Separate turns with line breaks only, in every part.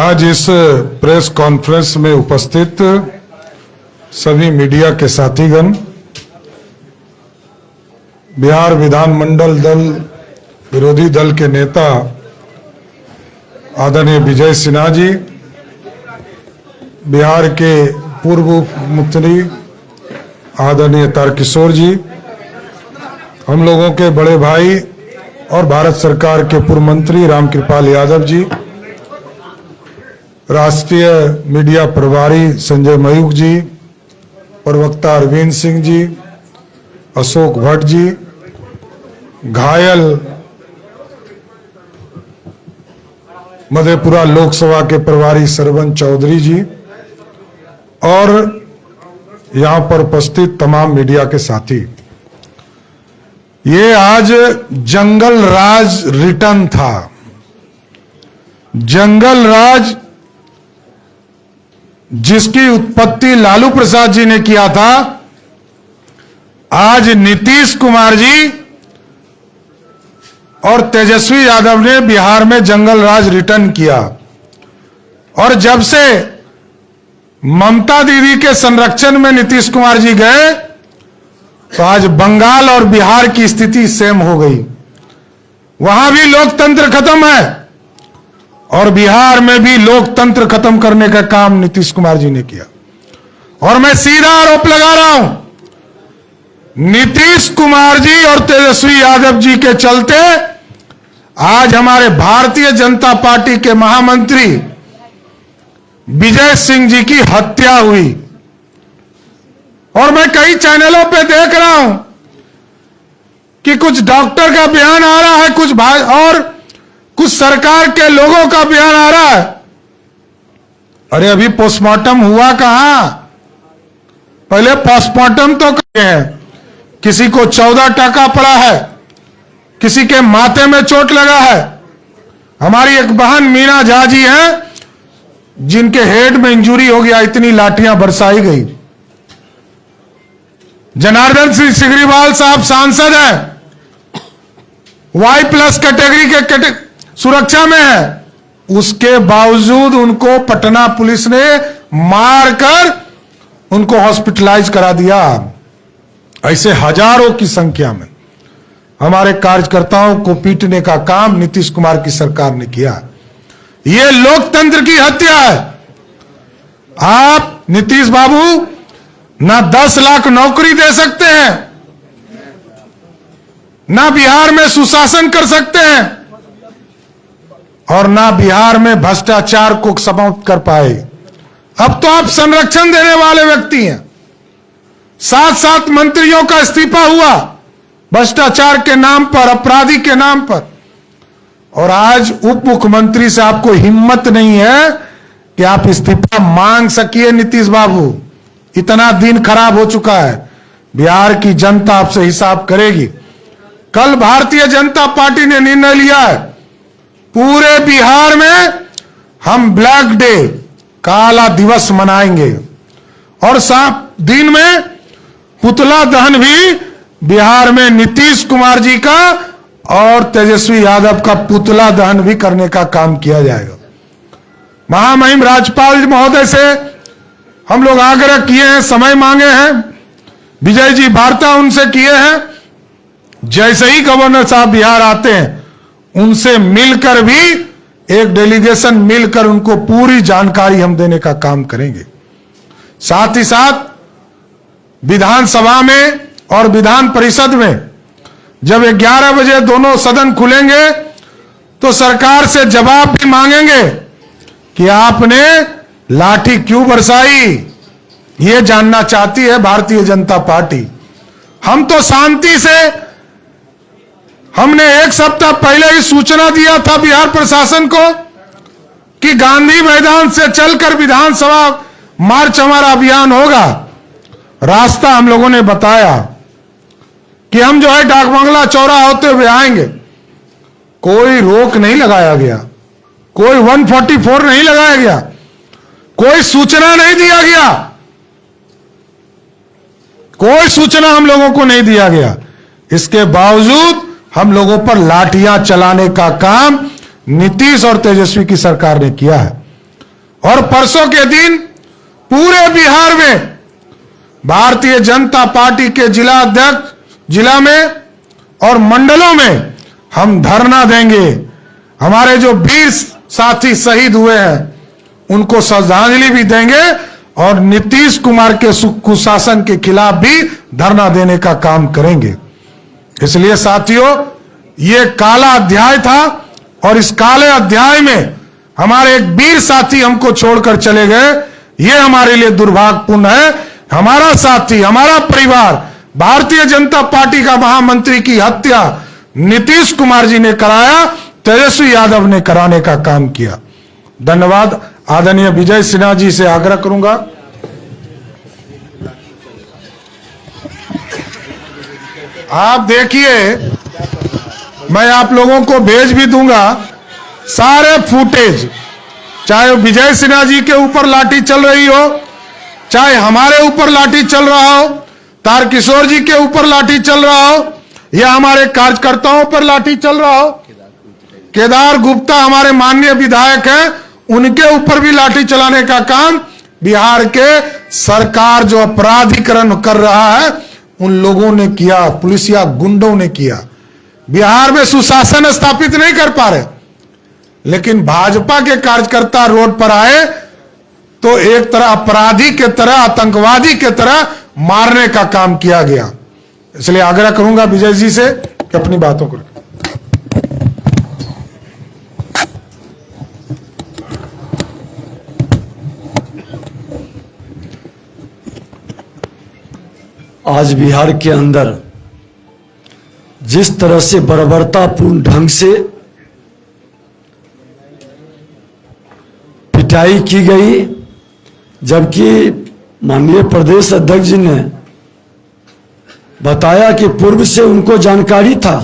आज इस press conference में उपस्थित सभी मीडिया के साथीगण, बिहार विधानमंडल दल विरोधी दल के नेता आदरणीय विजय सिन्हा जी, बिहार के पूर्व मुख्यमंत्री आदरणीय तारकिशोर जी, हम लोगों के बड़े भाई और भारत सरकार के पूर्व मंत्री रामकृपाल यादव जी, राष्ट्रीय मीडिया प्रभारी संजय मयूख जी, प्रवक्ता अरविंद सिंह जी, अशोक भट्ट जी, घायल मधेपुरा लोकसभा के प्रभारी सरवन चौधरी जी और यहां पर उपस्थित तमाम मीडिया के साथी, ये आज जंगल राज रिटर्न था। जंगल राज जिसकी उत्पत्ति लालू प्रसाद जी ने किया था, आज नीतीश कुमार जी और तेजस्वी यादव ने बिहार में जंगल राज रिटर्न किया। और जब से ममता दीदी के संरक्षण में नीतीश कुमार जी गए, तो आज बंगाल और बिहार की स्थिति सेम हो गई। वहां भी लोकतंत्र खत्म है और बिहार में भी लोकतंत्र खत्म करने का काम नीतीश कुमार जी ने किया। और मैं सीधा आरोप लगा रहा हूं, नीतीश कुमार जी और तेजस्वी यादव जी के चलते आज हमारे भारतीय जनता पार्टी के महामंत्री विजय सिंह जी की हत्या हुई। और मैं कई चैनलों पे देख रहा हूं कि कुछ डॉक्टर का बयान आ रहा है, कुछ सरकार के लोगों का बयान आ रहा है। अरे अभी पोस्टमार्टम हुआ कहां? पहले पोस्टमार्टम तो किए हैं। किसी को 14 टाका पड़ा है, किसी के माथे में चोट लगा है। हमारी एक बहन मीना झा जी हैं, जिनके हेड में इंजरी हो गया, इतनी लाठियां बरसाई गई। जनार्दन सिंह सिग्रीवाल साहब सांसद हैं, Y+ कैटेगरी के सुरक्षा में है, उसके बावजूद उनको पटना पुलिस ने मारकर उनको हॉस्पिटलाइज करा दिया। ऐसे हजारों की संख्या में हमारे कार्यकर्ताओं को पीटने का काम नीतीश कुमार की सरकार ने किया। यह लोकतंत्र की हत्या है। आप नीतीश बाबू ना 10 लाख नौकरी दे सकते हैं, ना बिहार में सुशासन कर सकते हैं और ना बिहार में भ्रष्टाचार को समाप्त कर पाए। अब तो आप संरक्षण देने वाले व्यक्ति हैं। 7 मंत्रियों का इस्तीफा हुआ भ्रष्टाचार के नाम पर, अपराधी के नाम पर। और आज उप मुख्यमंत्री से आपको हिम्मत नहीं है कि आप इस्तीफा मांग सकिए। नीतीश बाबू, इतना दिन खराब हो चुका है। बिहार की जनता आपसे हिसाब करेगी। कल भारतीय जनता पार्टी ने निर्णय लिया है, पूरे बिहार में हम ब्लैक डे, काला दिवस मनाएंगे। और दिन में पुतला दहन भी बिहार में नीतीश कुमार जी का और तेजस्वी यादव का पुतला दहन भी करने का काम किया जाएगा। महामहिम राज्यपाल महोदय से हम लोग आग्रह किए हैं, समय मांगे हैं, विजय जी वार्ता उनसे किए हैं। जैसे ही गवर्नर साहब बिहार आते हैं, उनसे मिलकर भी एक डेलीगेशन मिलकर उनको पूरी जानकारी हम देने का काम करेंगे। साथ ही साथ विधानसभा में और विधान परिषद में जब 11 बजे दोनों सदन खुलेंगे, तो सरकार से जवाब भी मांगेंगे कि आपने लाठी क्यों बरसाई। ये जानना चाहती है भारतीय जनता पार्टी। हम तो शांति से, हमने 1 सप्ताह पहले ही सूचना दिया था बिहार प्रशासन को कि गांधी मैदान से चलकर विधानसभा मार्च हमारा अभियान होगा। रास्ता हम लोगों ने बताया कि हम जो है डाकबंगला चौराहा होते हुए आएंगे। कोई रोक नहीं लगाया गया, कोई 144 नहीं लगाया गया, कोई सूचना नहीं दिया गया, कोई सूचना हम लोगों को नहीं दिया गया। इसके बावजूद हम लोगों पर लाठियां चलाने का काम नीतीश और तेजस्वी की सरकार ने किया है। और परसों के दिन पूरे बिहार में भारतीय जनता पार्टी के जिला अध्यक्ष जिला में और मंडलों में हम धरना देंगे। हमारे जो वीर साथी शहीद हुए हैं उनको श्रद्धांजलि भी देंगे और नीतीश कुमार के कुशासन के खिलाफ भी धरना देने का काम करेंगे। इसलिए साथियों, ये काला अध्याय था और इस काले अध्याय में हमारे एक वीर साथी हमको छोड़कर चले गए। ये हमारे लिए दुर्भाग्यपूर्ण है। हमारा साथी, हमारा परिवार, भारतीय जनता पार्टी का महामंत्री की हत्या नीतीश कुमार जी ने कराया, तेजस्वी यादव ने कराने का काम किया। धन्यवाद। आदरणीय विजय सिन्हा जी से आग्रह करूंगा। आप देखिए, मैं आप लोगों को भेज भी दूंगा सारे फुटेज, चाहे विजय सिन्हा जी के ऊपर लाठी चल रही हो, चाहे हमारे ऊपर लाठी चल रहा हो, तारकिशोर जी के ऊपर लाठी चल रहा हो, या हमारे कार्यकर्ताओं पर लाठी चल रहा हो। केदार गुप्ता हमारे माननीय विधायक हैं, उनके ऊपर भी लाठी चलाने का काम बिहार के सरकार जो अपराधीकरण कर रहा है उन लोगों ने किया, पुलिसिया गुंडों ने किया। बिहार में सुशासन स्थापित नहीं कर पा रहे, लेकिन भाजपा के कार्यकर्ता रोड पर आए तो एक तरह अपराधी के तरह, आतंकवादी के तरह मारने का काम किया गया। इसलिए आग्रह करूंगा विजय जी से कि अपनी बातों को।
आज बिहार के अंदर जिस तरह से बर्बरतापूर्ण ढंग से पिटाई की गई, जबकि माननीय प्रदेश अध्यक्ष जी ने बताया कि पूर्व से उनको जानकारी था।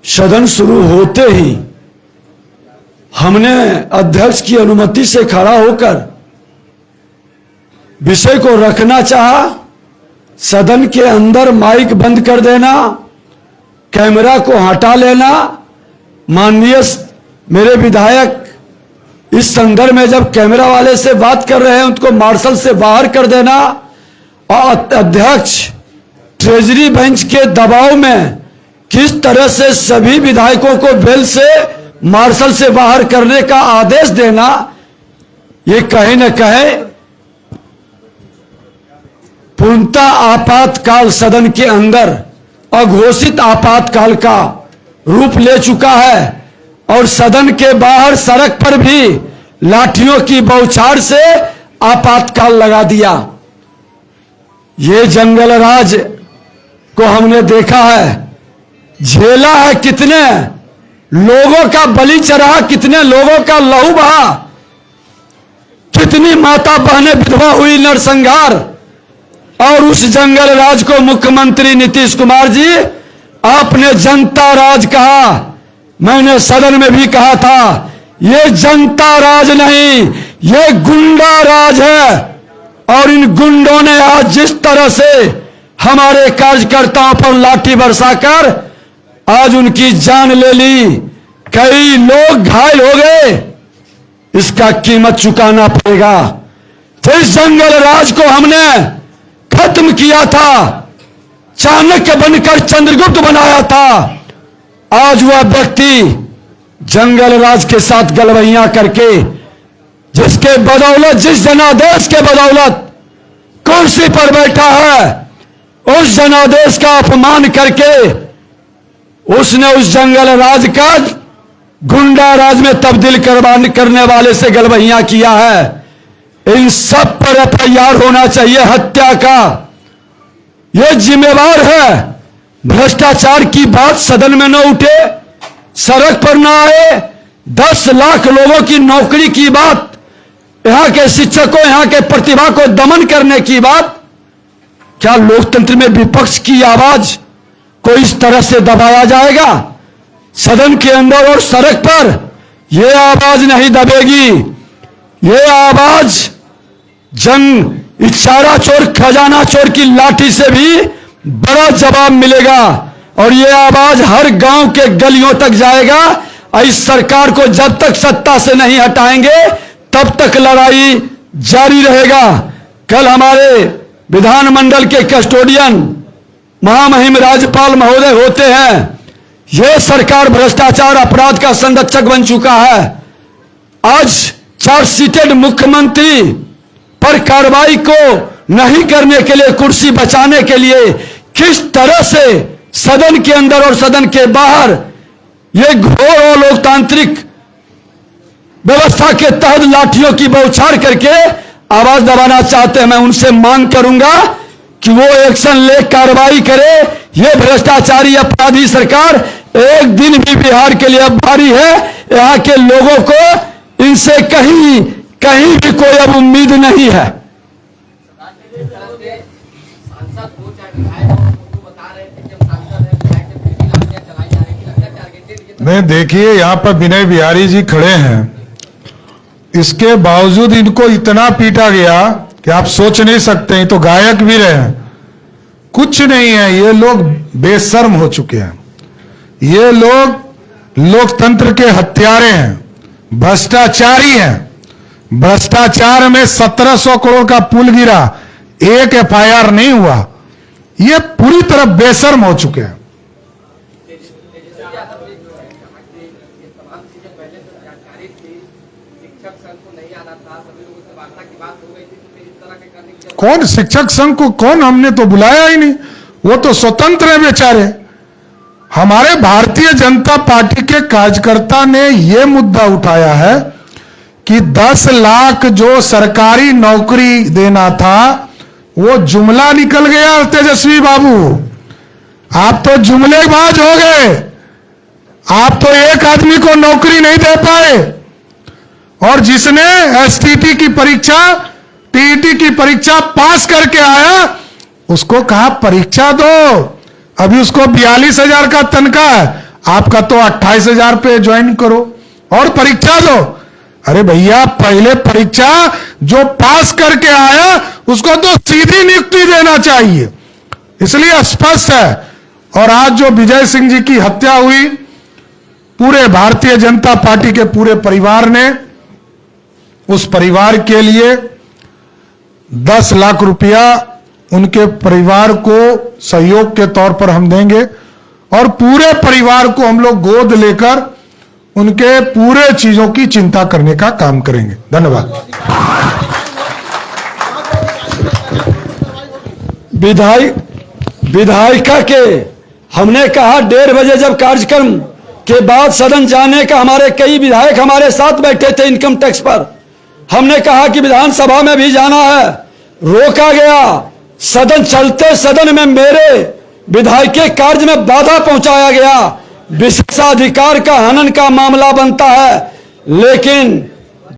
सदन शुरू होते ही हमने अध्यक्ष की अनुमति से खड़ा होकर विषय को रखना चाहा। सदन के अंदर माइक बंद कर देना, कैमरा को हटा लेना, माननीय मेरे विधायक इस संदर्भ में जब कैमरा वाले से बात कर रहे हैं उनको मार्शल से बाहर कर देना, और अध्यक्ष ट्रेजरी बेंच के दबाव में किस तरह से सभी विधायकों को बेल से मार्शल से बाहर करने का आदेश देना, ये कहीं न कहीं पूर्णतः आपातकाल सदन के अंदर अघोषित आपातकाल का रूप ले चुका है। और सदन के बाहर सड़क पर भी लाठियों की बौछार से आपातकाल लगा दिया। ये जंगल राज को हमने देखा है, झेला है, कितने लोगों का बलि चढ़ा, कितने लोगों का लहू बहा, कितनी माता बहनें विधवा हुई, नरसंहार। और उस जंगल राज को मुख्यमंत्री नीतीश कुमार जी आपने जनता राज कहा। मैंने सदन में भी कहा था, ये जनता राज नहीं, ये गुंडा राज है। और इन गुंडों ने आज जिस तरह से हमारे कार्यकर्ताओं पर लाठी बरसाकर आज उनकी जान ले ली, कई लोग घायल हो गए, इसका कीमत चुकाना पड़ेगा। तो इस जंगल राज को हमने खत्म किया था, चाणक्य बनकर चंद्रगुप्त बनाया था। आज वह व्यक्ति जंगल राज के साथ गलवैया करके, जिसके बदौलत, जिस जनादेश के बदौलत कुर्सी पर बैठा है, उस जनादेश का अपमान करके उसने उस जंगल राज का गुंडा राज में तब्दील करने वाले से गलवैया किया है। इन सब पर एफआईआर होना चाहिए, हत्या का। यह जिम्मेवार है। भ्रष्टाचार की बात सदन में न उठे, सड़क पर न आए, 10 लाख लोगों की नौकरी की बात, यहां के शिक्षकों, यहां के प्रतिभा को दमन करने की बात, क्या लोकतंत्र में विपक्ष की आवाज को इस तरह से दबाया जाएगा? सदन के अंदर और सड़क पर यह आवाज नहीं दबेगी। यह आवाज इशारा चोर, खजाना चोर की लाठी से भी बड़ा जवाब मिलेगा। और यह आवाज हर गांव के गलियों तक जाएगा। इस सरकार को जब तक सत्ता से नहीं हटाएंगे तब तक लड़ाई जारी रहेगा। कल हमारे विधानमंडल के कस्टोडियन महामहिम राज्यपाल महोदय होते हैं। यह सरकार भ्रष्टाचार अपराध का संरक्षक बन चुका है। आज चार्जशीटेड मुख्यमंत्री पर कार्रवाई को नहीं करने के लिए, कुर्सी बचाने के लिए किस तरह से सदन के अंदर और सदन के बाहर ये घोर और लोकतांत्रिक व्यवस्था के तहत लाठियों की बौछार करके आवाज दबाना चाहते हैं। मैं उनसे मांग करूंगा कि वो एक्शन ले, कार्रवाई करे। ये भ्रष्टाचारी अपराधी सरकार एक दिन भी बिहार के लिए अब भारी है। यहाँ के लोगों को इनसे कहीं कहीं भी कोई अब उम्मीद नहीं है।
नहीं, देखिए यहाँ पर विनय बिहारी जी खड़े हैं, इसके बावजूद इनको इतना पीटा गया कि आप सोच नहीं सकते। तो गायक भी रहे हैं, कुछ नहीं है। ये लोग बेशर्म हो चुके हैं। ये लोग लोकतंत्र के हत्यारे हैं, भ्रष्टाचारी हैं। भ्रष्टाचार में 1700 करोड़ का पुल गिरा, एक एफआईआर नहीं हुआ। ये पूरी तरह बेशर्म हो चुके हैं। कौन शिक्षक संघ को कौन, हमने तो बुलाया ही नहीं। वो तो स्वतंत्र है बेचारे। हमारे भारतीय जनता पार्टी के कार्यकर्ता ने यह मुद्दा उठाया है कि 10 लाख जो सरकारी नौकरी देना था वो जुमला निकल गया। तेजस्वी बाबू, आप तो जुमलेबाज हो गए। आप तो एक आदमी को नौकरी नहीं दे पाए, और जिसने एसटीटी की परीक्षा, टीईटी की परीक्षा पास करके आया उसको कहा परीक्षा दो। अभी उसको 42,000 का तनख्वाह है, आपका तो 28,000 पे ज्वाइन करो और परीक्षा दो। अरे भैया, पहले परीक्षा जो पास करके आया उसको तो सीधी नियुक्ति देना चाहिए। इसलिए स्पष्ट है। और आज जो विजय सिंह जी की हत्या हुई, पूरे भारतीय जनता पार्टी के पूरे परिवार ने, उस परिवार के लिए 10 लाख रुपया उनके परिवार को सहयोग के तौर पर हम देंगे, और पूरे परिवार को हम लोग गोद लेकर उनके पूरे चीजों की चिंता करने का काम करेंगे। धन्यवाद।
विधायिका के हमने कहा 1:30 बजे जब कार्यक्रम के बाद सदन जाने का, हमारे कई विधायक हमारे साथ बैठे थे इनकम टैक्स पर। हमने कहा कि विधानसभा में भी जाना है, रोका गया। सदन चलते सदन में मेरे विधायकीय कार्य में बाधा पहुंचाया गया। विशेषाधिकार का हनन का मामला बनता है, लेकिन